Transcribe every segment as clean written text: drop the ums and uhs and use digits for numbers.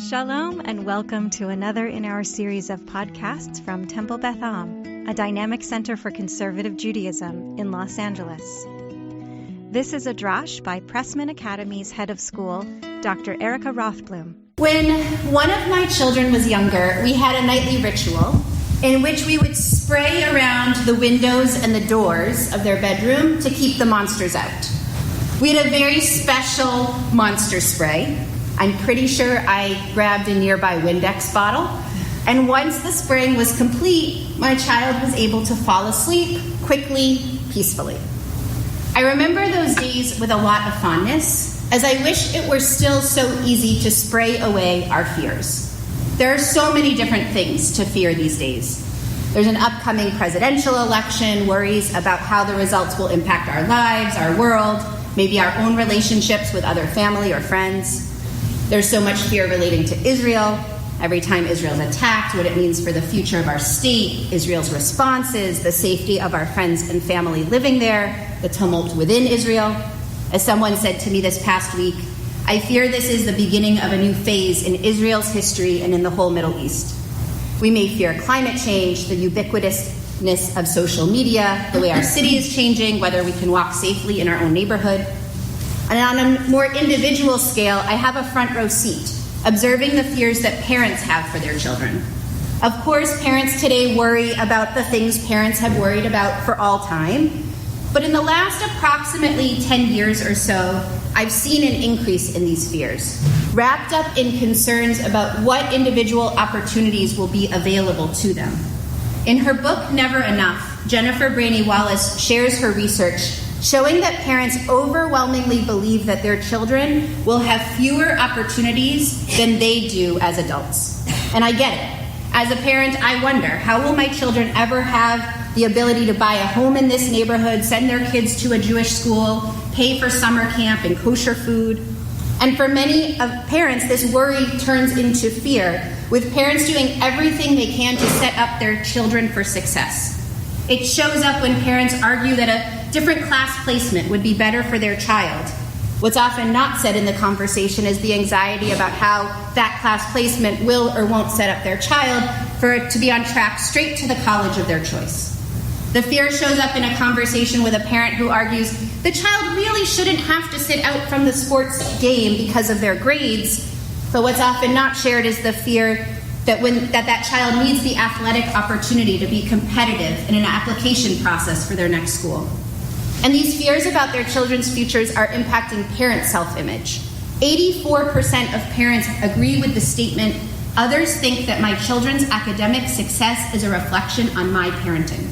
Shalom and welcome to another in our series of podcasts from Temple Beth, a dynamic center for conservative Judaism in Los Angeles. This is a drash by Pressman Academy's head of school, Dr. Erica Rothblum. When one of my children was younger, we had a nightly ritual in which we would spray around the windows and the doors of their bedroom to keep the monsters out. We had a very special monster spray. I'm pretty sure I grabbed a nearby Windex bottle, and once the spraying was complete, my child was able to fall asleep quickly, peacefully. I remember those days with a lot of fondness, as I wish it were still so easy to spray away our fears. There are so many different things to fear these days. There's an upcoming presidential election, worries about how the results will impact our lives, our world, maybe our own relationships with other family or friends. There's so much fear relating to Israel. Every time Israel's attacked, what it means for the future of our state, Israel's responses, the safety of our friends and family living there, the tumult within Israel. As someone said to me this past week, I fear this is the beginning of a new phase in Israel's history and in the whole Middle East. We may fear climate change, the ubiquitousness of social media, the way our city is changing, whether we can walk safely in our own neighborhood. And on a more individual scale, I have a front row seat, observing the fears that parents have for their children. Of course, parents today worry about the things parents have worried about for all time. But in the last approximately 10 years or so, I've seen an increase in these fears, wrapped up in concerns about what individual opportunities will be available to them. In her book, Never Enough, Jennifer Brainey Wallace shares her research showing that parents overwhelmingly believe that their children will have fewer opportunities than they do as adults. And I get it. As a parent, I wonder, how will my children ever have the ability to buy a home in this neighborhood, send their kids to a Jewish school, pay for summer camp and kosher food? And for many parents, this worry turns into fear, with parents doing everything they can to set up their children for success. It shows up when parents argue that a different class placement would be better for their child. What's often not said in the conversation is the anxiety about how that class placement will or won't set up their child for it to be on track straight to the college of their choice. The fear shows up in a conversation with a parent who argues the child really shouldn't have to sit out from the sports game because of their grades, but what's often not shared is the fear that child needs the athletic opportunity to be competitive in an application process for their next school. And these fears about their children's futures are impacting parent self-image. 84% of parents agree with the statement, others think that my children's academic success is a reflection on my parenting.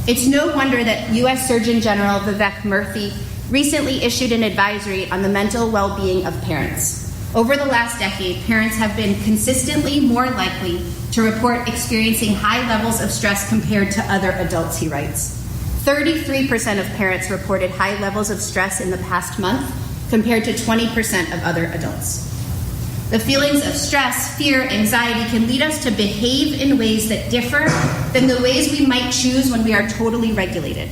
It's no wonder that U.S. Surgeon General Vivek Murthy recently issued an advisory on the mental well-being of parents. Over the last decade, parents have been consistently more likely to report experiencing high levels of stress compared to other adults, he writes. 33% of parents reported high levels of stress in the past month, compared to 20% of other adults. The feelings of stress, fear, anxiety can lead us to behave in ways that differ than the ways we might choose when we are totally regulated.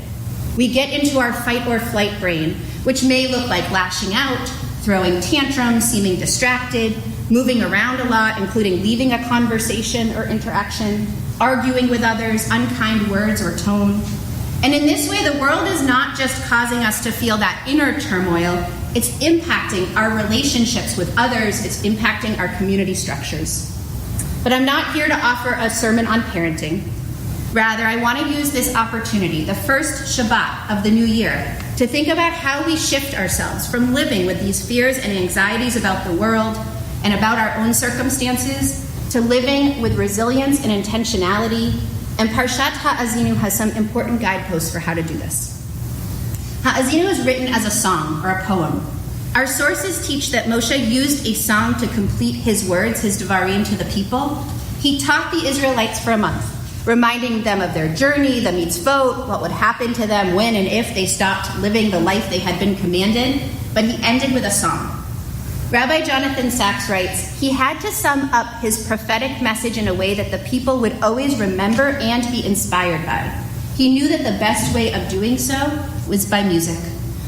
We get into our fight or flight brain, which may look like lashing out, throwing tantrums, seeming distracted, moving around a lot, including leaving a conversation or interaction, arguing with others, unkind words or tone. And in this way, the world is not just causing us to feel that inner turmoil, it's impacting our relationships with others, it's impacting our community structures. But I'm not here to offer a sermon on parenting. Rather, I want to use this opportunity, the first Shabbat of the new year, to think about how we shift ourselves from living with these fears and anxieties about the world and about our own circumstances to living with resilience and intentionality. And Parshat Ha'azinu has some important guideposts for how to do this. Ha'azinu is written as a song or a poem. Our sources teach that Moshe used a song to complete his words, his devarim, to the people. He taught the Israelites for a month, reminding them of their journey, the mitzvot, what would happen to them when and if they stopped living the life they had been commanded. But he ended with a song. Rabbi Jonathan Sachs writes, he had to sum up his prophetic message in a way that the people would always remember and be inspired by. He knew that the best way of doing so was by music.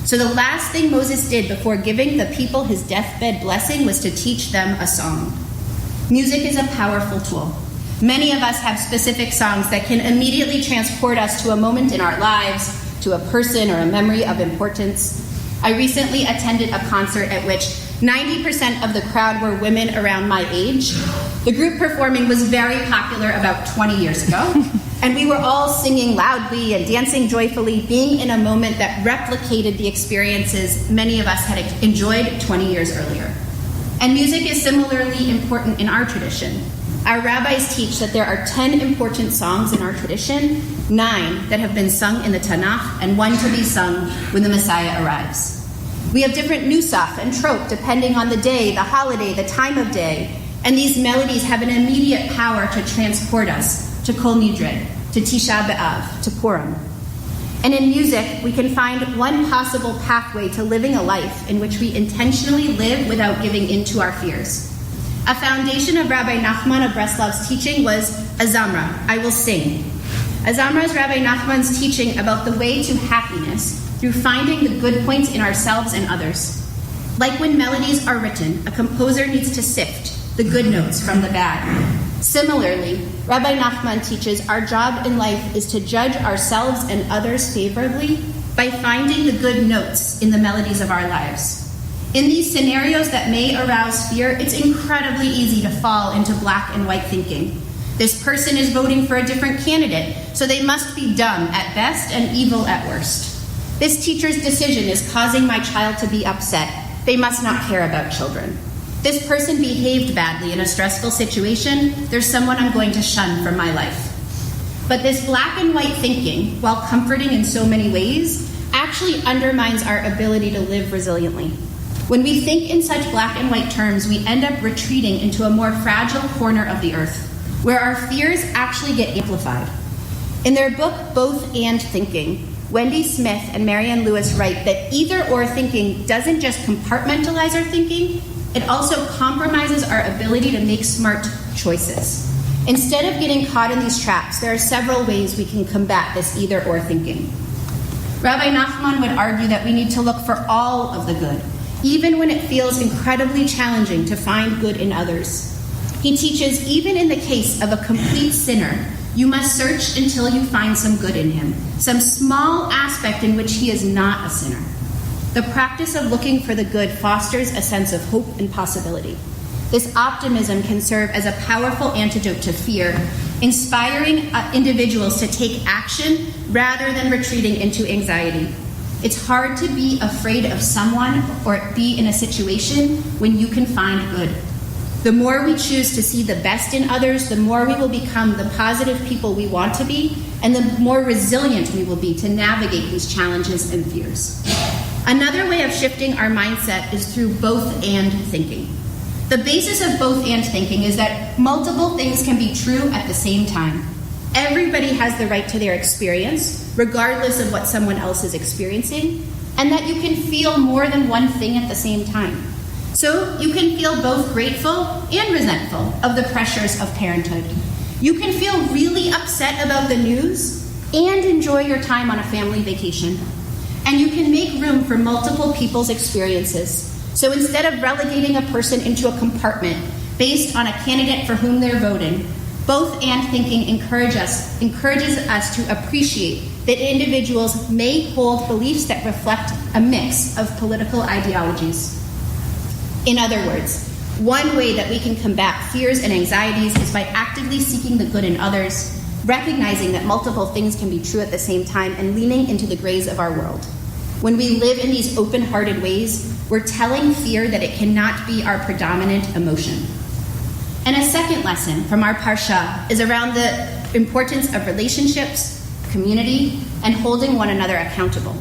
So the last thing Moses did before giving the people his deathbed blessing was to teach them a song. Music is a powerful tool. Many of us have specific songs that can immediately transport us to a moment in our lives, to a person or a memory of importance. I recently attended a concert at which 90% of the crowd were women around my age. The group performing was very popular about 20 years ago, and we were all singing loudly and dancing joyfully, being in a moment that replicated the experiences many of us had enjoyed 20 years earlier. And music is similarly important in our tradition. Our rabbis teach that there are 10 important songs in our tradition, 9 that have been sung in the Tanakh, and 1 to be sung when the Messiah arrives. We have different nusach and trope depending on the day, the holiday, the time of day, and these melodies have an immediate power to transport us to Kol Nidre, to Tisha B'Av, to Purim. And in music, we can find one possible pathway to living a life in which we intentionally live without giving in to our fears. A foundation of Rabbi Nachman of Breslov's teaching was Azamra, I will sing. Azamra is Rabbi Nachman's teaching about the way to happiness through finding the good points in ourselves and others. Like when melodies are written, a composer needs to sift the good notes from the bad. Similarly, Rabbi Nachman teaches our job in life is to judge ourselves and others favorably by finding the good notes in the melodies of our lives. In these scenarios that may arouse fear, it's incredibly easy to fall into black and white thinking. This person is voting for a different candidate, so they must be dumb at best and evil at worst. This teacher's decision is causing my child to be upset. They must not care about children. This person behaved badly in a stressful situation. There's someone I'm going to shun from my life. But this black and white thinking, while comforting in so many ways, actually undermines our ability to live resiliently. When we think in such black and white terms, we end up retreating into a more fragile corner of the earth, where our fears actually get amplified. In their book, Both and Thinking, Wendy Smith and Marianne Lewis write that either-or thinking doesn't just compartmentalize our thinking, it also compromises our ability to make smart choices. Instead of getting caught in these traps, there are several ways we can combat this either-or thinking. Rabbi Nachman would argue that we need to look for all of the good, even when it feels incredibly challenging to find good in others. He teaches even in the case of a complete sinner, you must search until you find some good in him, some small aspect in which he is not a sinner. The practice of looking for the good fosters a sense of hope and possibility. This optimism can serve as a powerful antidote to fear, inspiring individuals to take action rather than retreating into anxiety. It's hard to be afraid of someone or be in a situation when you can find good. The more we choose to see the best in others, the more we will become the positive people we want to be, and the more resilient we will be to navigate these challenges and fears. Another way of shifting our mindset is through both and thinking. The basis of both and thinking is that multiple things can be true at the same time. Everybody has the right to their experience, regardless of what someone else is experiencing, and that you can feel more than one thing at the same time. So you can feel both grateful and resentful of the pressures of parenthood. You can feel really upset about the news and enjoy your time on a family vacation. And you can make room for multiple people's experiences. So instead of relegating a person into a compartment based on a candidate for whom they're voting, both and thinking encourages us to appreciate that individuals may hold beliefs that reflect a mix of political ideologies. In other words, one way that we can combat fears and anxieties is by actively seeking the good in others, recognizing that multiple things can be true at the same time, and leaning into the grace of our world. When we live in these open-hearted ways, we're telling fear that it cannot be our predominant emotion. And a second lesson from our parsha is around the importance of relationships, community, and holding one another accountable.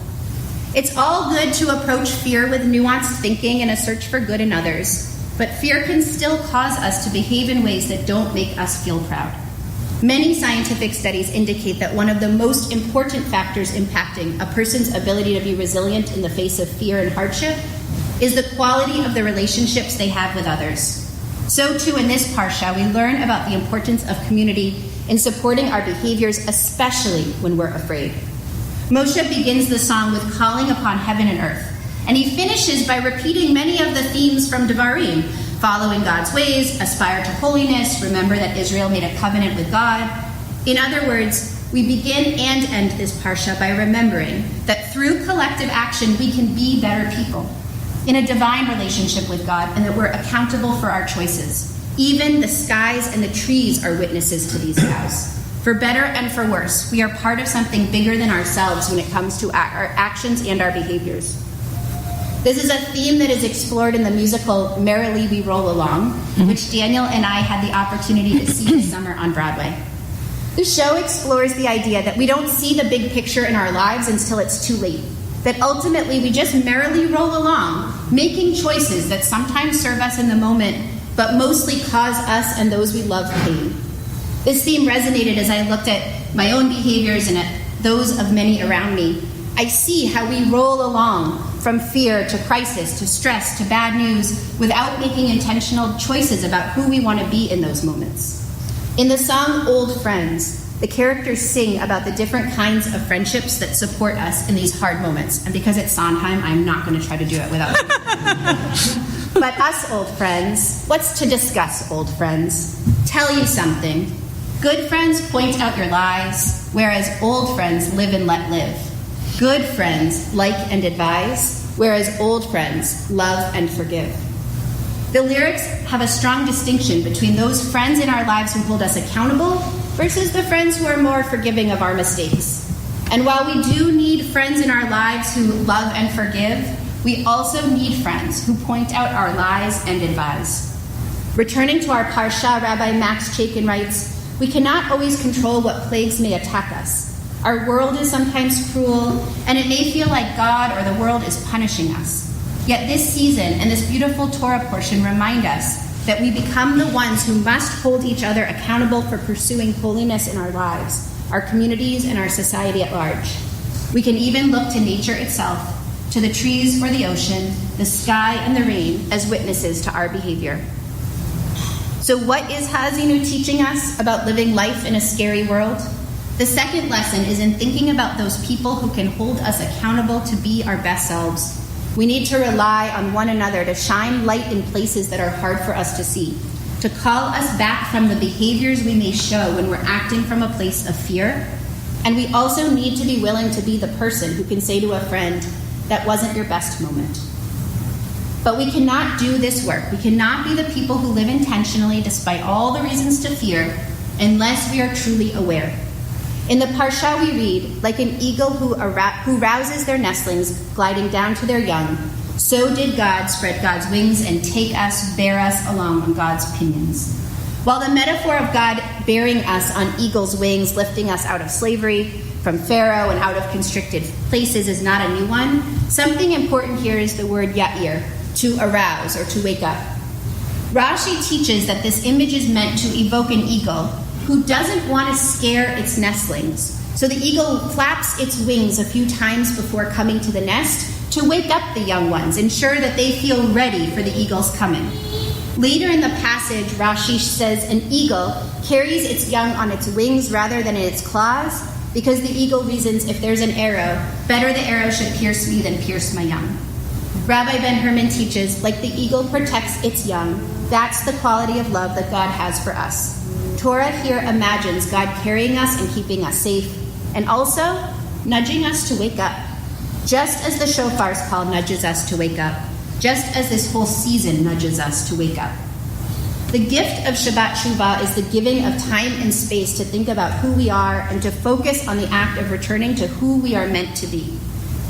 It's all good to approach fear with nuanced thinking and a search for good in others, but fear can still cause us to behave in ways that don't make us feel proud. Many scientific studies indicate that one of the most important factors impacting a person's ability to be resilient in the face of fear and hardship is the quality of the relationships they have with others. So too in this parsha, we learn about the importance of community in supporting our behaviors, especially when we're afraid. Moshe begins the song with calling upon heaven and earth, and he finishes by repeating many of the themes from Devarim, follow in God's ways, aspire to holiness, remember that Israel made a covenant with God. In other words, we begin and end this parsha by remembering that through collective action we can be better people in a divine relationship with God, and that we're accountable for our choices. Even the skies and the trees are witnesses to these vows. For better and for worse, we are part of something bigger than ourselves when it comes to our actions and our behaviors. This is a theme that is explored in the musical Merrily We Roll Along, which Daniel and I had the opportunity to see this summer on Broadway. The show explores the idea that we don't see the big picture in our lives until it's too late. That ultimately we just merrily roll along, making choices that sometimes serve us in the moment, but mostly cause us and those we love pain. This theme resonated as I looked at my own behaviors and at those of many around me. I see how we roll along from fear to crisis to stress to bad news without making intentional choices about who we want to be in those moments. In the song Old Friends, the characters sing about the different kinds of friendships that support us in these hard moments. And because it's Sondheim, I'm not going to try to do it without But us old friends, what's to discuss, old friends? Tell you something. Good friends point out your lies, whereas old friends live and let live. Good friends like and advise, whereas old friends love and forgive. The lyrics have a strong distinction between those friends in our lives who hold us accountable versus the friends who are more forgiving of our mistakes. And while we do need friends in our lives who love and forgive, we also need friends who point out our lies and advise. Returning to our Parsha, Rabbi Max Chaikin writes, "We cannot always control what plagues may attack us. Our world is sometimes cruel, and it may feel like God or the world is punishing us. Yet this season and this beautiful Torah portion remind us that we become the ones who must hold each other accountable for pursuing holiness in our lives, our communities, and our society at large. We can even look to nature itself, to the trees or the ocean, the sky and the rain as witnesses to our behavior." So what is Haazinu teaching us about living life in a scary world? The second lesson is in thinking about those people who can hold us accountable to be our best selves. We need to rely on one another to shine light in places that are hard for us to see, to call us back from the behaviors we may show when we're acting from a place of fear. And we also need to be willing to be the person who can say to a friend, "That wasn't your best moment." But we cannot do this work. We cannot be the people who live intentionally despite all the reasons to fear unless we are truly aware. In the Parsha we read, like an eagle who rouses their nestlings, gliding down to their young, so did God spread God's wings and take us, bear us along on God's pinions. While the metaphor of God bearing us on eagle's wings, lifting us out of slavery, from Pharaoh and out of constricted places is not a new one, something important here is the word ya'ir, to arouse or to wake up. Rashi teaches that this image is meant to evoke an eagle who doesn't want to scare its nestlings. So the eagle flaps its wings a few times before coming to the nest to wake up the young ones, ensure that they feel ready for the eagle's coming. Later in the passage, Rashi says an eagle carries its young on its wings rather than in its claws, because the eagle reasons if there's an arrow, better the arrow should pierce me than pierce my young. Rabbi Ben Herman teaches, like the eagle protects its young, that's the quality of love that God has for us. Torah here imagines God carrying us and keeping us safe, and also nudging us to wake up, just as the shofar's call nudges us to wake up, just as this whole season nudges us to wake up. The gift of Shabbat Shuvah is the giving of time and space to think about who we are and to focus on the act of returning to who we are meant to be.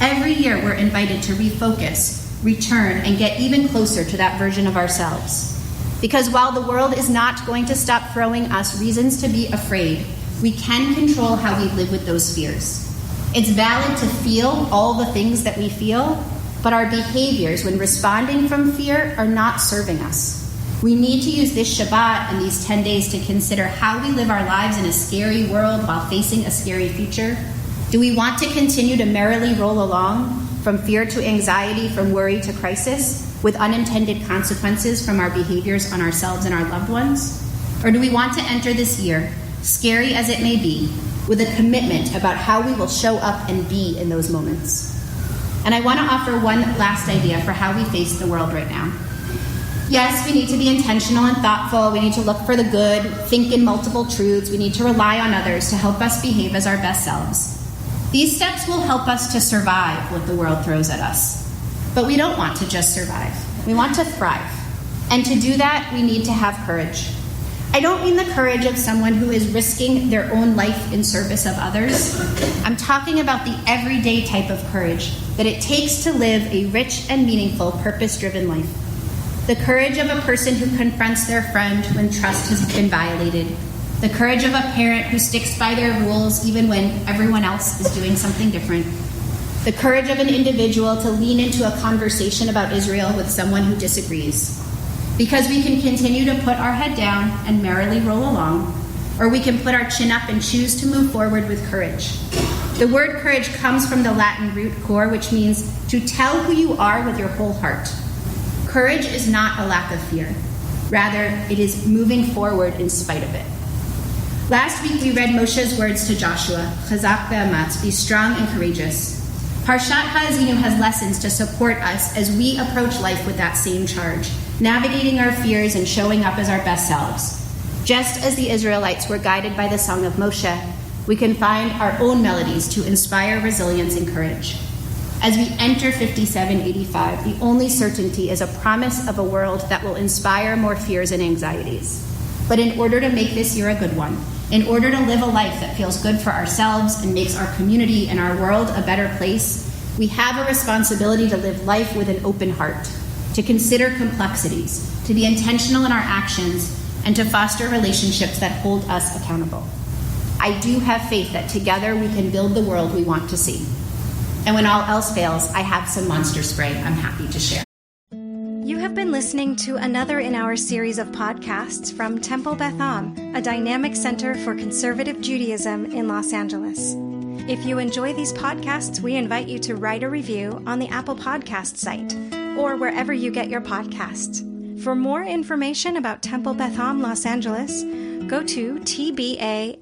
Every year we're invited to refocus, return, and get even closer to that version of ourselves. Because while the world is not going to stop throwing us reasons to be afraid, we can control how we live with those fears. It's valid to feel all the things that we feel, but our behaviors when responding from fear are not serving us. We need to use this Shabbat and these 10 days to consider how we live our lives in a scary world while facing a scary future. Do we want to continue to merrily roll along, from fear to anxiety, from worry to crisis, with unintended consequences from our behaviors on ourselves and our loved ones? Or do we want to enter this year, scary as it may be, with a commitment about how we will show up and be in those moments? And I want to offer one last idea for how we face the world right now. Yes, we need to be intentional and thoughtful. We need to look for the good, think in multiple truths. We need to rely on others to help us behave as our best selves. These steps will help us to survive what the world throws at us. But we don't want to just survive. We want to thrive. And to do that, we need to have courage. I don't mean the courage of someone who is risking their own life in service of others. I'm talking about the everyday type of courage that it takes to live a rich and meaningful, purpose-driven life. The courage of a person who confronts their friend when trust has been violated. The courage of a parent who sticks by their rules even when everyone else is doing something different. The courage of an individual to lean into a conversation about Israel with someone who disagrees. Because we can continue to put our head down and merrily roll along, or we can put our chin up and choose to move forward with courage. The word courage comes from the Latin root cor, which means to tell who you are with your whole heart. Courage is not a lack of fear. Rather, it is moving forward in spite of it. Last week, we read Moshe's words to Joshua, Chazak ve'amatz, be strong and courageous. Parshat Ha'azinu has lessons to support us as we approach life with that same charge, navigating our fears and showing up as our best selves. Just as the Israelites were guided by the Song of Moshe, we can find our own melodies to inspire resilience and courage. As we enter 5785, the only certainty is a promise of a world that will inspire more fears and anxieties. But in order to make this year a good one, in order to live a life that feels good for ourselves and makes our community and our world a better place, we have a responsibility to live life with an open heart, to consider complexities, to be intentional in our actions, and to foster relationships that hold us accountable. I do have faith that together we can build the world we want to see. And when all else fails, I have some monster spray I'm happy to share. You have been listening to another in our series of podcasts from Temple Beth Am, a dynamic center for conservative Judaism in Los Angeles. If you enjoy these podcasts, we invite you to write a review on the Apple Podcast site or wherever you get your podcasts. For more information about Temple Beth Am Los Angeles, go to tbala.org.